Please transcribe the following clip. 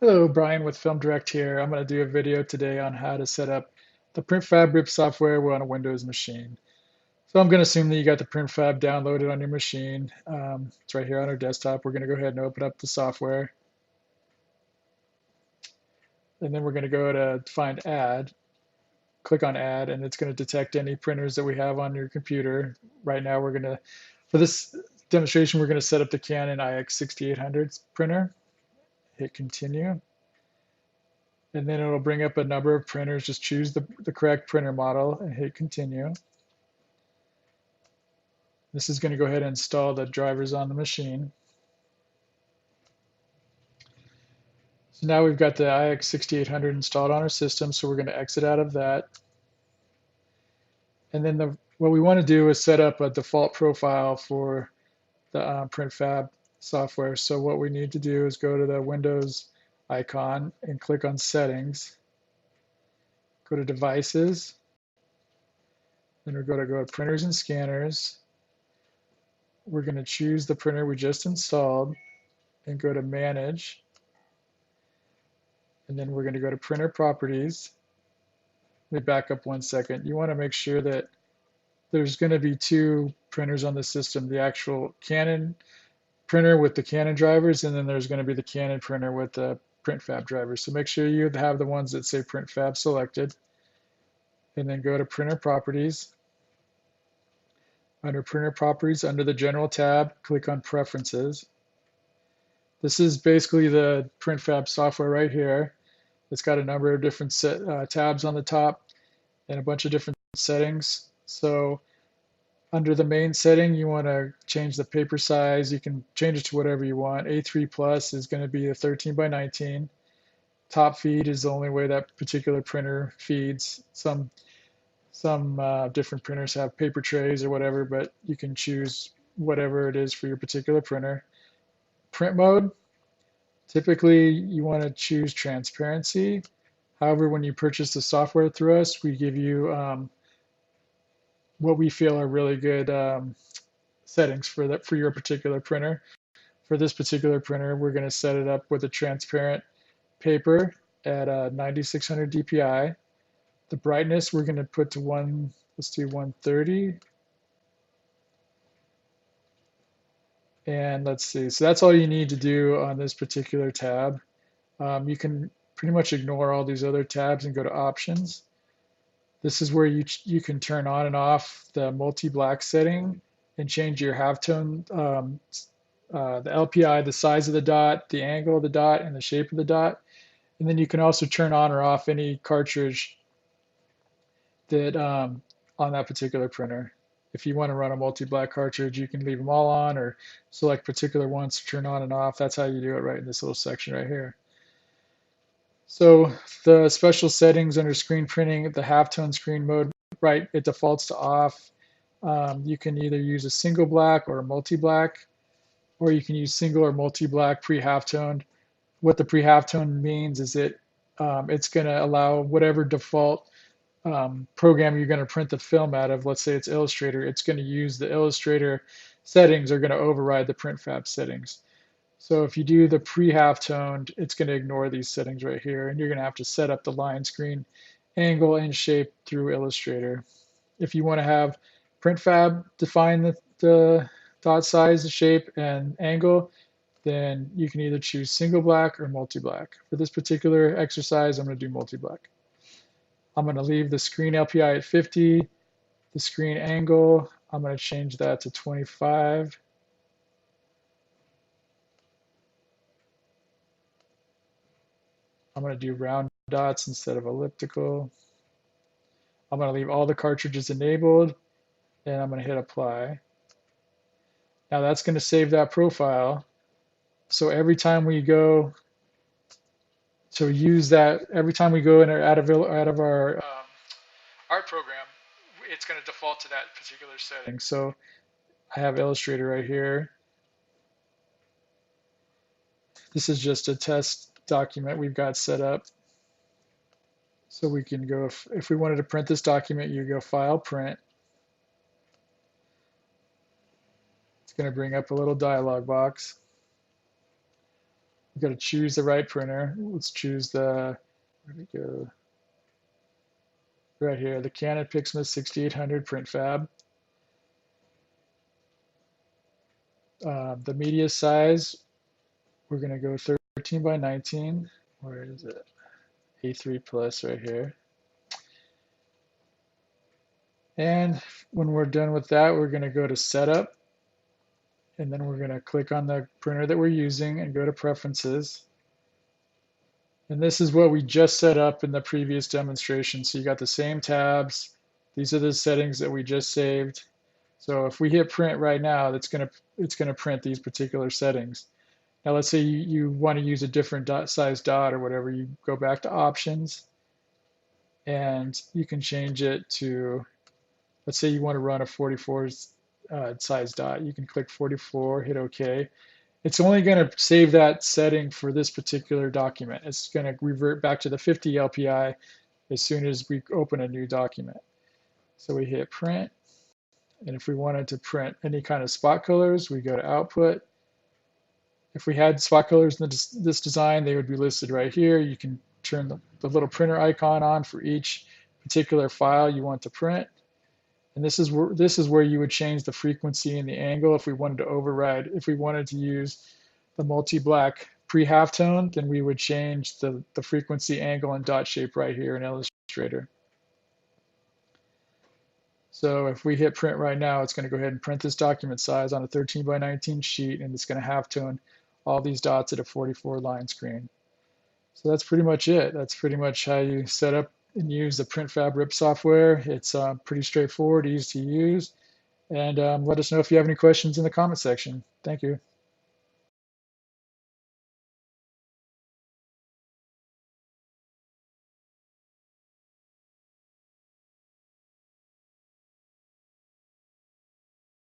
Hello, Brian with Film Direct here. I'm going to do a video today on how to set up the PrintFab RIP software on a Windows machine. So I'm going to assume that you got the PrintFab downloaded on your machine. It's right here on our desktop. We're going to go ahead and open up the software. And then we're going to go to find Add, click on Add, and it's going to detect any printers that we have on your computer. Right now, for this demonstration, we're going to set up the Canon IX6820 printer. Hit Continue. And then it'll bring up a number of printers. Just choose the correct printer model and hit continue. This is going to go ahead and install the drivers on the machine. So now we've got the IX6820 installed on our system, so we're going to exit out of that. And then what we want to do is set up a default profile for the PrintFab software. So what we need to do is go to the Windows icon and click on Settings. Go to Devices. Then we're going to go to Printers and Scanners. We're going to choose the printer we just installed and go to Manage. And then we're going to go to Printer Properties. Let me back up 1 second. You want to make sure that there's going to be two printers on the system, the actual Canon printer with the Canon drivers, and then there's going to be the Canon printer with the PrintFab drivers. So make sure you have the ones that say PrintFab selected. And then go to Printer Properties. Under Printer Properties, under the General tab, click on Preferences. This is basically the PrintFab software right here. It's got a number of different tabs on the top and a bunch of different settings. So under the main setting, you want to change the paper size. You can change it to whatever you want. A3 Plus is going to be a 13 by 19. Top feed is the only way that particular printer feeds. Some different printers have paper trays or whatever, but you can choose whatever it is for your particular printer. Print mode, typically you want to choose transparency. However, when you purchase the software through us, we give you what we feel are really good settings for your particular printer. For this particular printer, we're going to set it up with a transparent paper at 9600 DPI. The brightness we're going to put to let's do 130. And let's see, so that's all you need to do on this particular tab. You can pretty much ignore all these other tabs and go to Options. This is where you can turn on and off the multi-black setting and change your halftone, the LPI, the size of the dot, the angle of the dot, and the shape of the dot. And then you can also turn on or off any cartridge that on that particular printer. If you want to run a multi-black cartridge, you can leave them all on or select particular ones to turn on and off. That's how you do it right in this little section right here. So the special settings under screen printing, the halftone screen mode, right, it defaults to off. You can either use a single black or a multi-black, or you can use single or multi-black pre-halftoned. What the pre-halftone means is it's going to allow whatever default program you're going to print the film out of, let's say it's Illustrator, it's going to use the Illustrator settings are going to override the PrintFab settings. So if you do the pre-halftoned, it's going to ignore these settings right here, and you're going to have to set up the line screen angle and shape through Illustrator. If you want to have PrintFab define the dot size, the shape, and angle, then you can either choose single black or multi-black. For this particular exercise, I'm going to do multi-black. I'm going to leave the screen LPI at 50. The screen angle, I'm going to change that to 25. I'm going to do round dots instead of elliptical. I'm going to leave all the cartridges enabled, and I'm going to hit apply. Now that's going to save that profile. So every time we go to use that, every time we go in or out of our art program, it's going to default to that particular setting. So I have Illustrator right here. This is just a test document we've got set up. So we can go, if we wanted to print this document, you go File, Print. It's going to bring up a little dialog box. We've got to choose the right printer. Let's choose the, where did it go? Right here, the Canon IX6820 PrintFab. The media size, we're going to go 13 by 19. Where is it? A3 plus right here. And when we're done with that, we're going to go to Setup. And then we're going to click on the printer that we're using and go to Preferences. And this is what we just set up in the previous demonstration. So you got the same tabs. These are the settings that we just saved. So if we hit print right now, it's going to print these particular settings. Now let's say you want to use a different size dot or whatever. You go back to Options, and you can change it to, let's say you want to run a 44 size dot. You can click 44, hit OK. It's only going to save that setting for this particular document. It's going to revert back to the 50 LPI as soon as we open a new document. So we hit print. And if we wanted to print any kind of spot colors, we go to output. If we had spot colors in this design, they would be listed right here. You can turn the little printer icon on for each particular file you want to print. And this is where you would change the frequency and the angle if we wanted to override. If we wanted to use the multi-black pre-halftone, then we would change the frequency, angle, and dot shape right here in Illustrator. So if we hit print right now, it's going to go ahead and print this document size on a 13 by 19 sheet, and it's going to halftone all these dots at a 44 line screen. So that's pretty much it. That's pretty much how you set up and use the PrintFab RIP software. It's pretty straightforward, easy to use. And let us know if you have any questions in the comment section. Thank you.